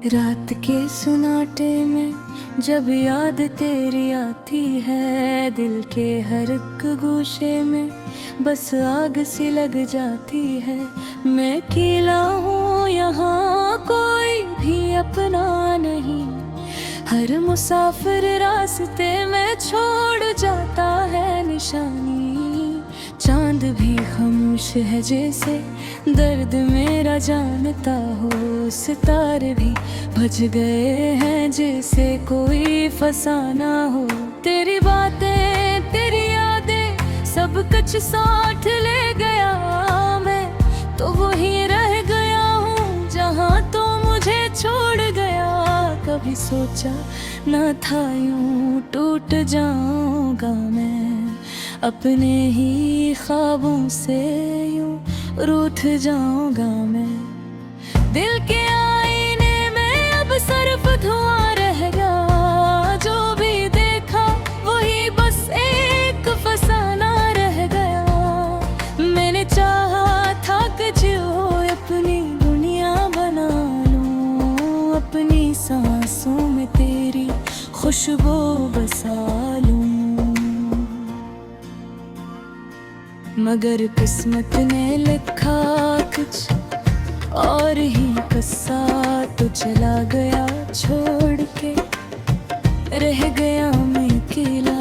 रात के सुनाटे में जब याद तेरी आती है, दिल के हर एक गोशे में बस आग सी लग जाती है। मैं अकेला हूँ यहाँ, कोई भी अपना नहीं, हर मुसाफिर रास्ते में छोड़ जाता है निशानी। चांद भी खामोश है जैसे दर्द मेरा जानता हो, सितारे भी बज गए हैं जैसे कोई फसाना हो। तेरी बातें तेरी यादें सब कुछ साथ ले गया, मैं तो वहीं रह गया हूँ जहाँ तो मुझे छोड़ गया। कभी सोचा न था यूं टूट जाऊंगा मैं, अपने ही ख्वाबों से यूं रूठ जाऊंगा मैं। दिल के आईने में अब सिर्फ धुआं रह गया, जो भी देखा वही बस एक फसाना रह गया। मैंने चाहा था कि जो अपनी दुनिया बना लूं, अपनी सांसों में तेरी खुशबू बसा लूं, मगर किस्मत ने लिखा कुछ और ही किस्सा, तो चला गया छोड़ के रह गया मैं अकेला।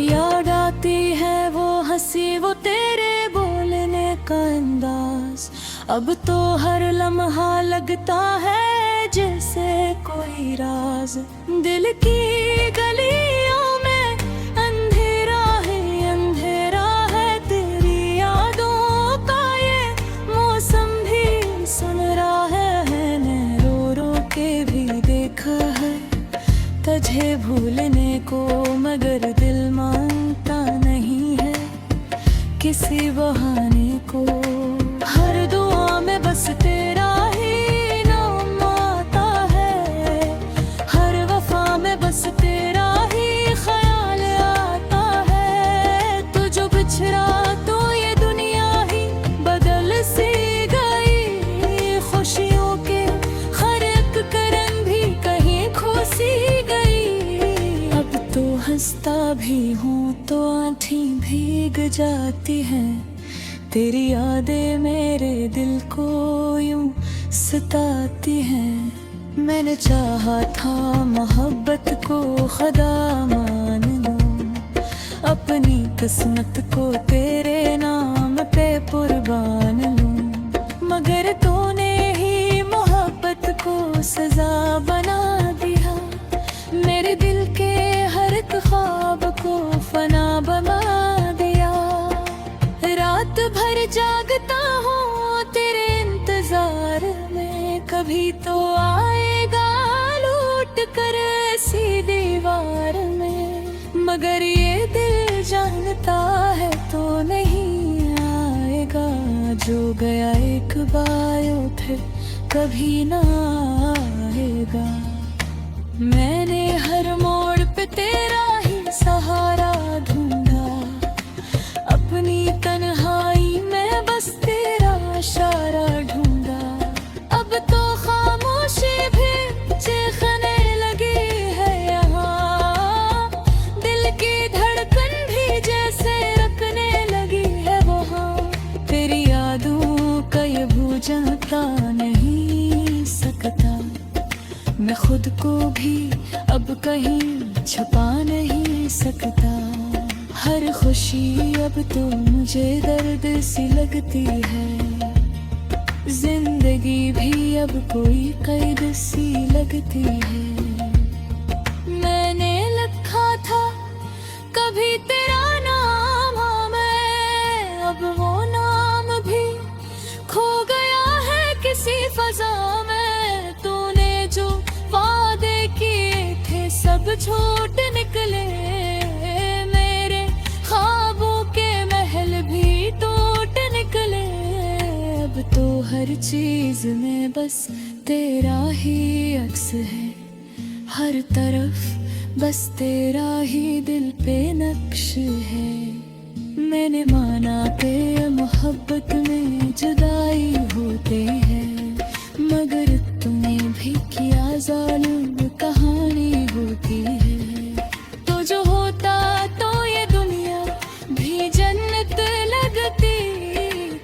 याद आती है वो हंसी, वो तेरे बोलने का अंदाज, अब तो हर लम्हा लगता है जैसे कोई राज। दिल की गलियों में अंधेरा है तेरी यादों का ये मौसम भी सुन रहा है। मैंने रो रो के भी देखा है तुझे भूलने को, मगर दिल मानता नहीं है किसी बहाने को। हर दुआ में बस तेरा ही नाम आता है, हर वफा में बस तेरा ही ख्याल आता है। तू जो बिछड़ा तो ये दुनिया ही बदल सी गई, खुशियों के हर एक करन भी कहीं खो सी गई। अब तो हंसता भी हूँ तो आँखें भीग जाती हैं, तेरी यादें मेरे दिल को यूं सताती हैं। मैंने चाहा था मोहब्बत को खुदा मान लूं, अपनी किस्मत को तेरे नाम पे कुर्बान लूं, मगर तूने ही मोहब्बत को सजा बना दिया। मेरे दिल के हर एक ख्वाब को फना बना दिया। रात भर जागता हूँ तेरे इंतजार में, कभी तो आएगा लूट कर ऐसी दीवार में, मगर ये दिल जानता है तो नहीं आएगा। जो गया एक बार फिर कभी ना आएगा। मैंने हर मोड़ पे तेरा ही सहारा ढूंढा, अपनी तन्हाई में बस तेरा इशारा ढूंढा। अब तो खामोशी भी चीखने लगी है यहाँ, दिल की धड़कन भी जैसे रखने लगी है वहाँ। तेरी यादों का ये बुझाता नहीं सकता, मैं खुद को भी अब कहीं छुपा नहीं सकता। हर खुशी अब तो मुझे दर्द सी लगती है, जिंदगी भी अब कोई कैद सी लगती है। मैंने लिखा था कभी तेरा नाम, हाँ मैं अब वो नाम भी खो गया है किसी फजा में। तूने जो वादे किए थे सब झूठ निकले, मेरे ख्वाबों के चीज में बस तेरा ही अक्स है, हर तरफ बस तेरा ही दिल पे नक्श है। मैंने माना के मोहब्बत में जुदाई होते हैं, मगर तूने भी किया ज़ालिम कहानी होती है। तो जो होता तो ये दुनिया भी जन्नत लगती,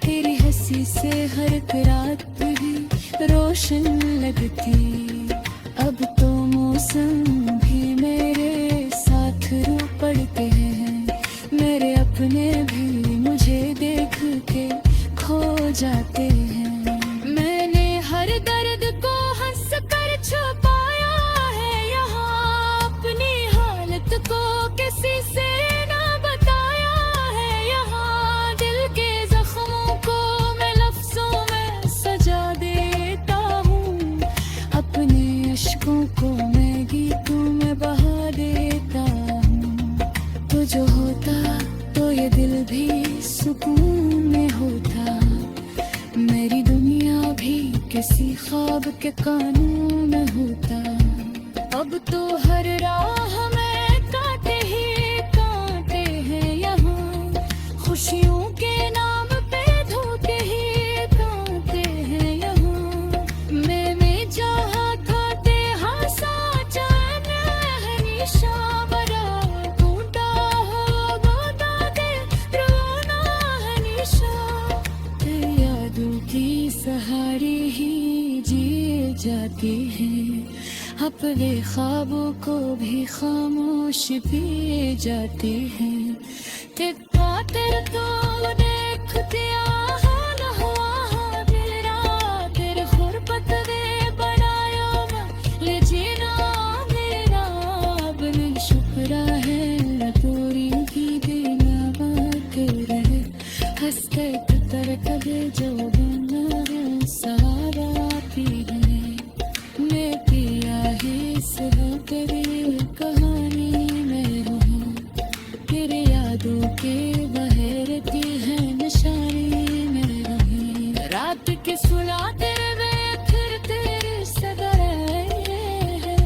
तेरी हंसी से हर एक रात भी रोशन लगती। अब तो मौसम भी मेरे साथ रो पड़ते हैं, मेरे अपने भी मुझे देख के खो जाते हैं। मैंने हर दर्द को हंस कर छुपाया है यहाँ, अपनी हालत को किसी से ना बताया है यहाँ। दिल के जख्मों को मैं लफ्जों में सजा देता हूँ, अपने अश्कों को मैं गीतों में बहा देता हूँ। तो जो होता तो ये दिल भी सुकून में होता, मेरी दुनिया भी किसी ख्वाब के कानून में होता। अब तो हर राह में कांटे ही कांटे हैं यहाँ, खुशियों के नाम पे धोखे ही कांटे हैं यहाँ। मैंने जहाँ खाते हंसा जान है निशा बरा, टूटा हो बता दे रोना है निशा। तेरी यादों की सहारी ही जिए जाती है, अपने ख्वाबों को भी खामोश पिए जाती है। तेरे खातिर तो देखते हाल हुआ मेरा, तेरे गुर्बत दे बनाया ले जीना मेरा। बिन शुक्र है तोरी की देना बात रहे, हंसते तर कभी जो बना है सहारा पी है। मैं पिया ही से तेरी कहानी में रहूं, तेरे यादों के बहरती है निशानी में रही। रात के सुलाते हुए फिर तेरे सदर है,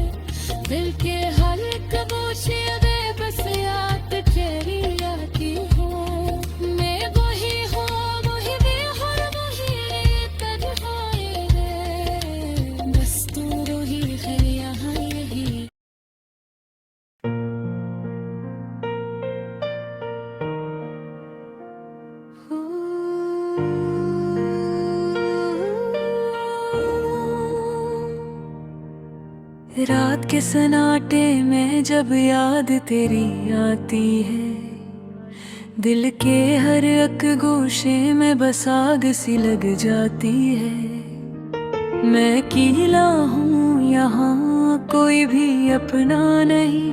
दिल के हल्क बोझे दे बस याद तेरी आती हो। मैं वही हूँ वही भी हर वही तन्हाई रे, बस तू रही है यहाँ यही। रात के सन्नाटे में जब याद तेरी आती है, दिल के हर एक गोशे में बस आग सी लग जाती है। मैं अकेला हूँ यहाँ कोई भी अपना नहीं,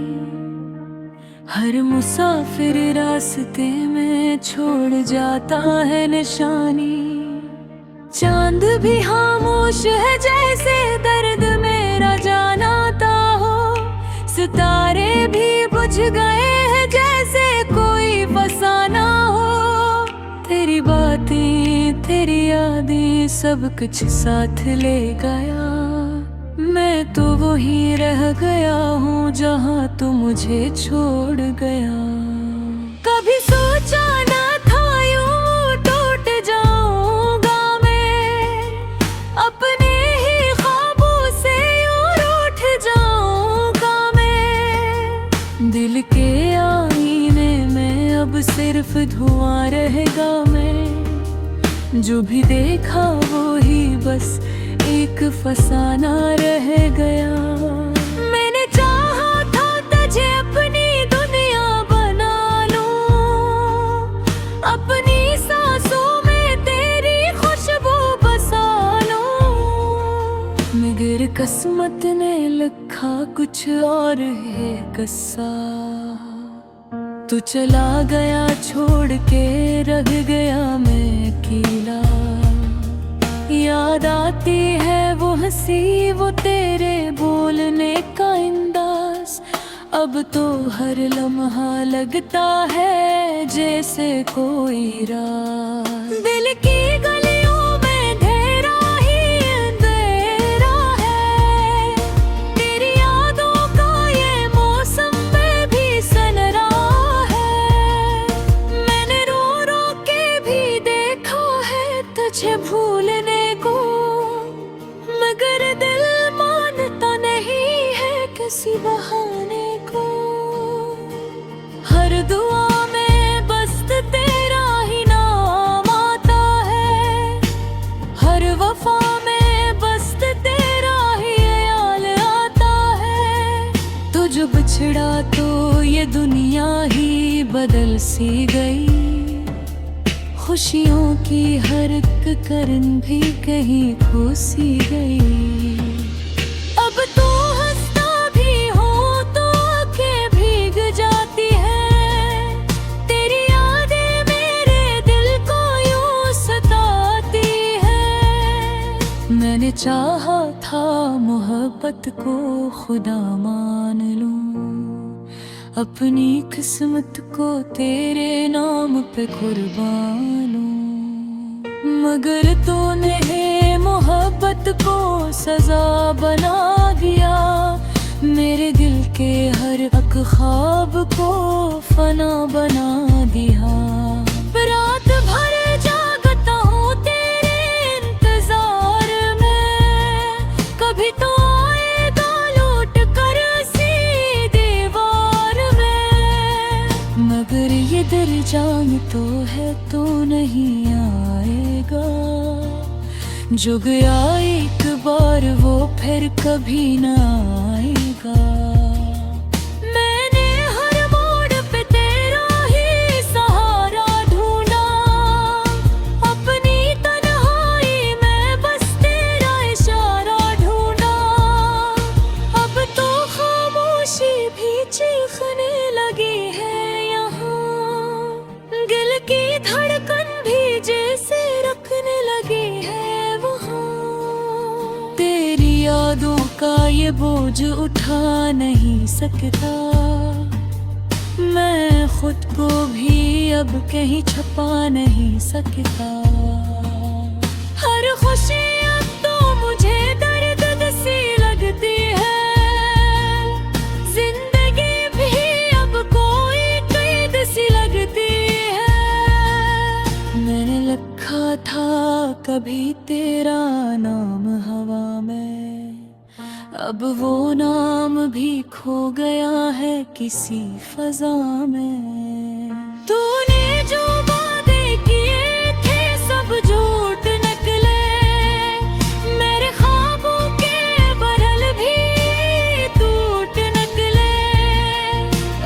हर मुसाफिर रास्ते में छोड़ जाता है निशानी। चांद भी खामोश है जैसे दर्द मेरा जानाता हो, सितारे भी बुझ गए हैं जैसे कोई फसाना हो। तेरी बातें तेरी यादें सब कुछ साथ ले गया, मैं तो वहीं रह गया हूँ जहाँ तू मुझे छोड़ गया। कभी सोचा ना था यूं टूट जाऊंगा मैं, अपने ही ख्वाबों से यूं रूठ जाऊंगा मैं। दिल के आईने में अब सिर्फ धुआं रहेगा, मैं जो भी देखा वो ही बस एक फसाना रह गया। मैंने चाहा था तुझे अपनी दुनिया बना लूं, अपनी सांसों में तेरी खुशबू बसा लूं, मगर किस्मत ने लिखा कुछ और है किस्सा। तू चला गया छोड़ के रह गया मैं अकेला। याद आती है वो हंसी वो तेरे बोलने का अंदाज, अब तो हर लम्हा लगता है जैसे कोई रात। दिल की गलियों में अंधेरा किसी बहाने को। हर दुआ में बस तेरा ही नाम आता है, हर वफा में बस तेरा ही ख्याल आता है। तो जो बिछड़ा तो ये दुनिया ही बदल सी गई, खुशियों की हर एक करन भी कहीं खो सी गई। अब तो हंसता भी हो तो आंखें भीग जाती है, तेरी यादें मेरे दिल को यूं सताती है। मैंने चाहा था मोहब्बत को खुदा मान लूं, अपनी किस्मत को तेरे नाम पे कुर्बानूं, मगर तूने मोहब्बत को सजा बना दिया, मेरे दिल के हर एक ख्वाब को फना बना दिया। रात भर जागता हूँ तेरे इंतजार में, कभी तो आएगा लौट कर सी दीवार में, मगर ये दिल जानता है तो नहीं आएगा। जो गया एक बार वो फिर कभी ना आएगा। मैंने हर मोड़ पे तेरा ही सहारा ढूंढा, अपनी तन्हाई में बस तेरा इशारा ढूंढा। अब तो खामोशी भी चीखने लगी है यहाँ, दिल की धड़कन भी जैसे रखने लगी है वहाँ। तेरी यादों का ये बोझ उठा नहीं सकता, मैं खुद को भी अब कहीं छुपा नहीं सकता। हर खुशी अब तो मुझे दर्द सी लगती है, जिंदगी भी अब कोई कैद सी लगती है। मैंने लिखा था कभी तेरा नाम हवा में, अब वो नाम भी खो गया है किसी फजा में। तूने जो वादे किए थे सब झूठ निकले, मेरे ख्वाबों के बरल भी टूट निकले।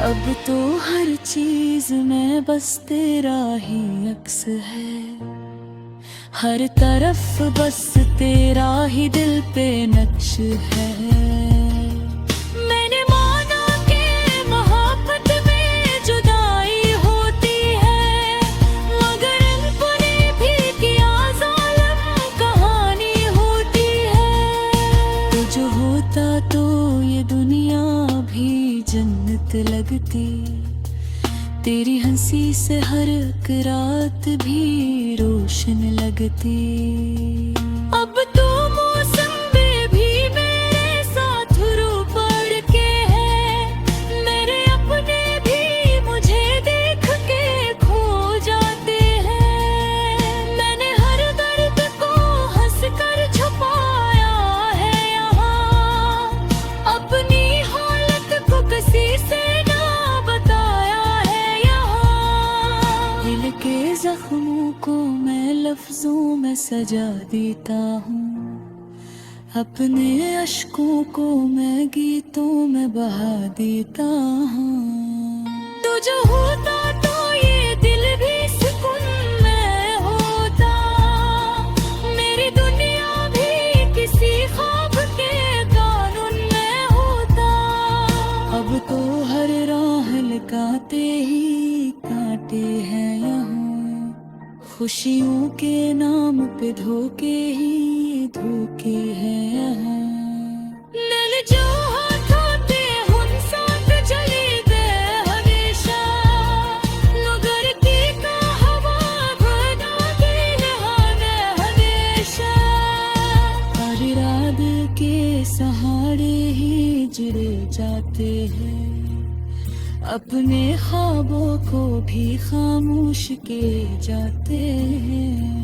अब तो हर चीज में बस तेरा ही अक्स है, हर तरफ बस तेरा ही दिल पे नक्श है। मैंने माना कि मोहब्बत में जुदाई होती है, मगर इन्होंने भी किया ज़ालिम कहानी होती है। तो जो होता तो ये दुनिया भी जन्नत लगती, तेरी हंसी से हर एक रात भी रोशन लगती। अब तो मौसम में भी मेरे साथ रू पड़ के है, मेरे अपने भी मुझे देख के खो जाते हैं। मैंने हर दर्द को हंस कर छुपाया है यहाँ, अपनी हालत को किसी से के जख्मों को मैं लफ्जों में सजा देता हूँ, अपने अश्कों को मैं गीतों में बहा देता हूँ। तो जो होता तो ये दिल भी सुकून में होता, मेरी दुनिया भी किसी ख्वाब के कानून में होता। अब तो हर राह लगाते ही कांटे हैं यहाँ, खुशियों के नाम पे धोखे ही धोखे हैं यहाँ। नल जो हाथों हुन साथ जली दे हमेशा, मगर की का हवा बना के नहाने हमेशा। हर रात के सहारे ही जुड़ जाते हैं, अपने ख्वाबों को भी खामोश किए जाते हैं।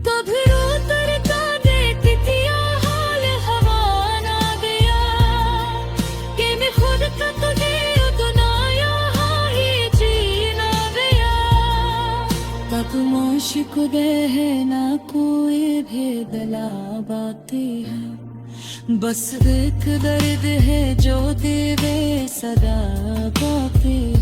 कभी रो तरता देखती हाल हवा ना गया, कि तुम आशिक है ना कोई भेदला बातें हैं, बस एक दर्द है जो देवे सदा बातें।